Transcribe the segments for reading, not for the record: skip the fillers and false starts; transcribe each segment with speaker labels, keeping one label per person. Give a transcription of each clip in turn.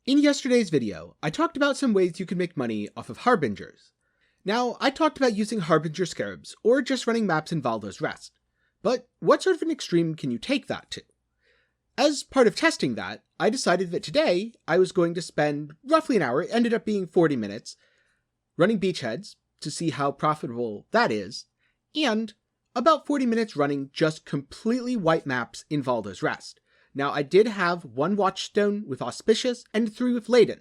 Speaker 1: In yesterday's video, I talked about some ways you can make money off of harbingers. Now, I talked about using harbinger scarabs, or just running maps in Valdo's Rest. But what sort of an extreme can you take that to? As part of testing that, I decided that today I was going to spend roughly an hour, it ended up being 40 minutes, running beachheads to see how profitable that is, and about 40 minutes running just completely white maps in Valdo's Rest. Now, I did have 1 watchstone with Auspicious and 3 with Laden,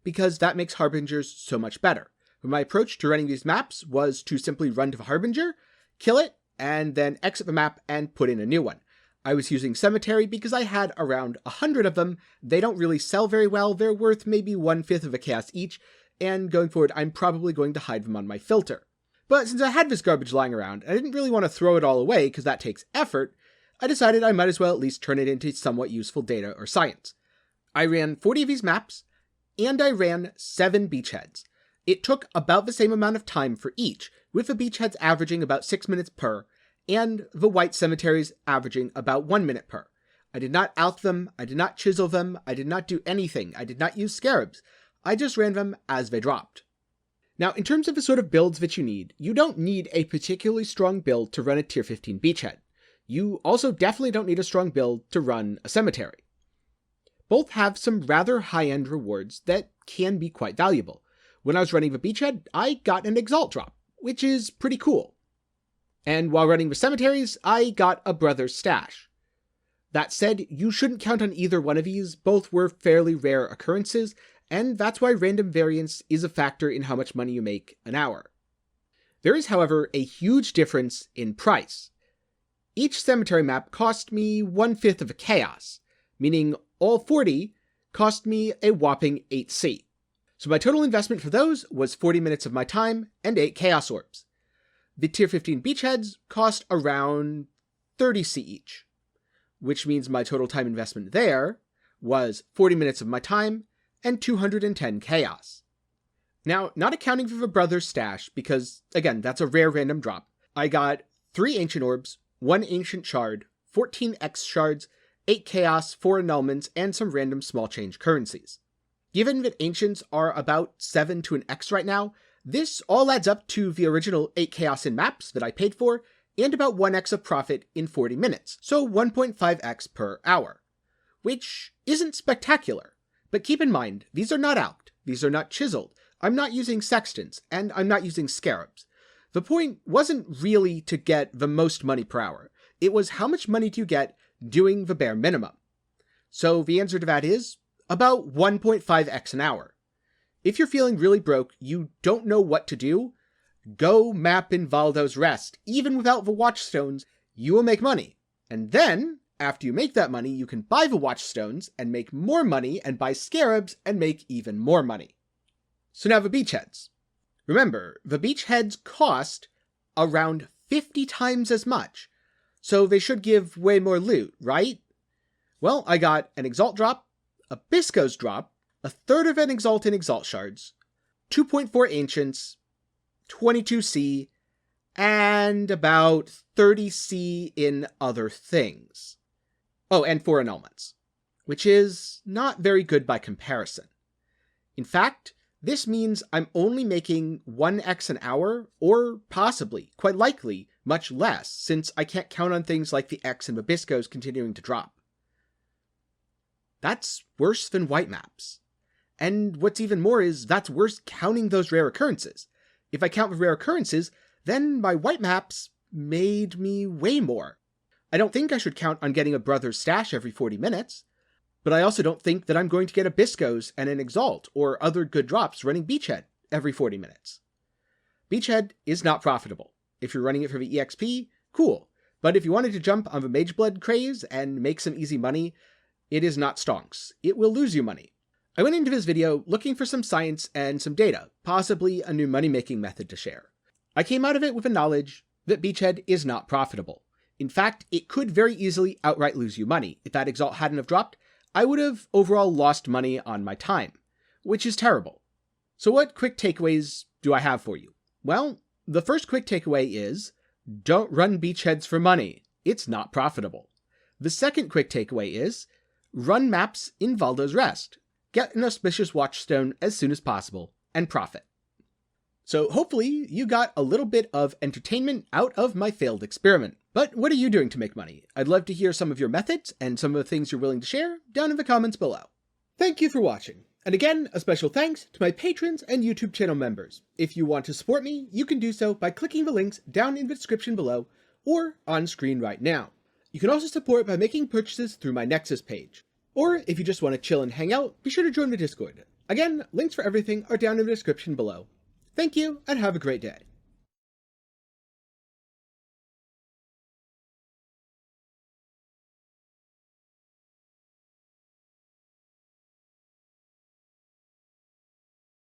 Speaker 1: because that makes harbingers so much better. But my approach to running these maps was to simply run to the harbinger, kill it, and then exit the map and put in a new one. I was using Cemetery because I had around 100 of them. They don't really sell very well, they're worth maybe 1/5 of a chaos each, and going forward I'm probably going to hide them on my filter. But since I had this garbage lying around, and I didn't really want to throw it all away because that takes effort, I decided I might as well at least turn it into somewhat useful data or science. I ran 40 of these maps, and I ran 7 beachheads. It took about the same amount of time for each, with the beachheads averaging about 6 minutes per, and the white cemeteries averaging about 1 minute per. I did not out them, I did not chisel them, I did not do anything, I did not use scarabs. I just ran them as they dropped. Now, in terms of the sort of builds that you don't need a particularly strong build to run a tier 15 beachhead. You also definitely don't need a strong build to run a cemetery. Both have some rather high-end rewards that can be quite valuable. When I was running the beachhead, I got an exalt drop, which is pretty cool. And while running the cemeteries, I got a brother's stash. That said, you shouldn't count on either one of these, both were fairly rare occurrences, and that's why random variance is a factor in how much money you make an hour. There is, however, a huge difference in price. Each cemetery map cost me 1/5 of a chaos, meaning all 40 cost me a whopping 8C. So my total investment for those was 40 minutes of my time and 8 chaos orbs. The tier 15 beachheads cost around 30C each, which means my total time investment there was 40 minutes of my time and 210 chaos. Now, not accounting for the brother's stash, because again, that's a rare random drop, I got 3 ancient orbs, 1 ancient shard, 14 X shards, 8 chaos, 4 annulments, and some random small change currencies. Given that ancients are about 7 to an X right now, this all adds up to the original 8 chaos in maps that I paid for, and about 1x of profit in 40 minutes, so 1.5x per hour. Which isn't spectacular, but keep in mind, these are not alked, these are not chiseled, I'm not using sextants, and I'm not using scarabs. The point wasn't really to get the most money per hour, it was how much money do you get doing the bare minimum. So the answer to that is about 1.5x an hour. If you're feeling really broke, you don't know what to do, go map in Valdo's Rest. Even without the watchstones, you will make money. And then, after you make that money, you can buy the watchstones and make more money and buy scarabs and make even more money. So now the beachheads. Remember, the beachheads cost around 50 times as much, so they should give way more loot, right? Well, I got an exalt drop, a Bisco's drop, a third of an exalt in exalt shards, 2.4 ancients, 22C, and about 30C in other things. Oh, and 4 annulments, which is not very good by comparison. In fact, this means I'm only making 1x an hour, or possibly, quite likely, much less, since I can't count on things like the X and the Biscos continuing to drop. That's worse than white maps. And what's even more is that's worse counting those rare occurrences. If I count the rare occurrences, then my white maps made me way more. I don't think I should count on getting a brother's stash every 40 minutes. But I also don't think that I'm going to get a Bisco's and an Exalt or other good drops running Beachhead every 40 minutes. Beachhead is not profitable. If you're running it for the EXP, cool. But if you wanted to jump on the mageblood craze and make some easy money, it is not stonks. It will lose you money. I went into this video looking for some science and some data, possibly a new money-making method to share. I came out of it with the knowledge that Beachhead is not profitable. In fact, it could very easily outright lose you money. If that Exalt hadn't have dropped, I would have overall lost money on my time, which is terrible. So what quick takeaways do I have for you? Well, the first quick takeaway is, don't run beachheads for money. It's not profitable. The second quick takeaway is, run maps in Valdo's Rest. get an auspicious watchstone as soon as possible, and profit. So hopefully you got a little bit of entertainment out of my failed experiment. But what are you doing to make money? I'd love to hear some of your methods and some of the things you're willing to share down in the comments below. Thank you for watching. And again, a special thanks to my patrons and YouTube channel members. If you want to support me, you can do so by clicking the links down in the description below or on screen right now. You can also support by making purchases through my Nexus page. Or if you just want to chill and hang out, be sure to join the Discord. Again, links for everything are down in the description below. Thank you, and have a great day.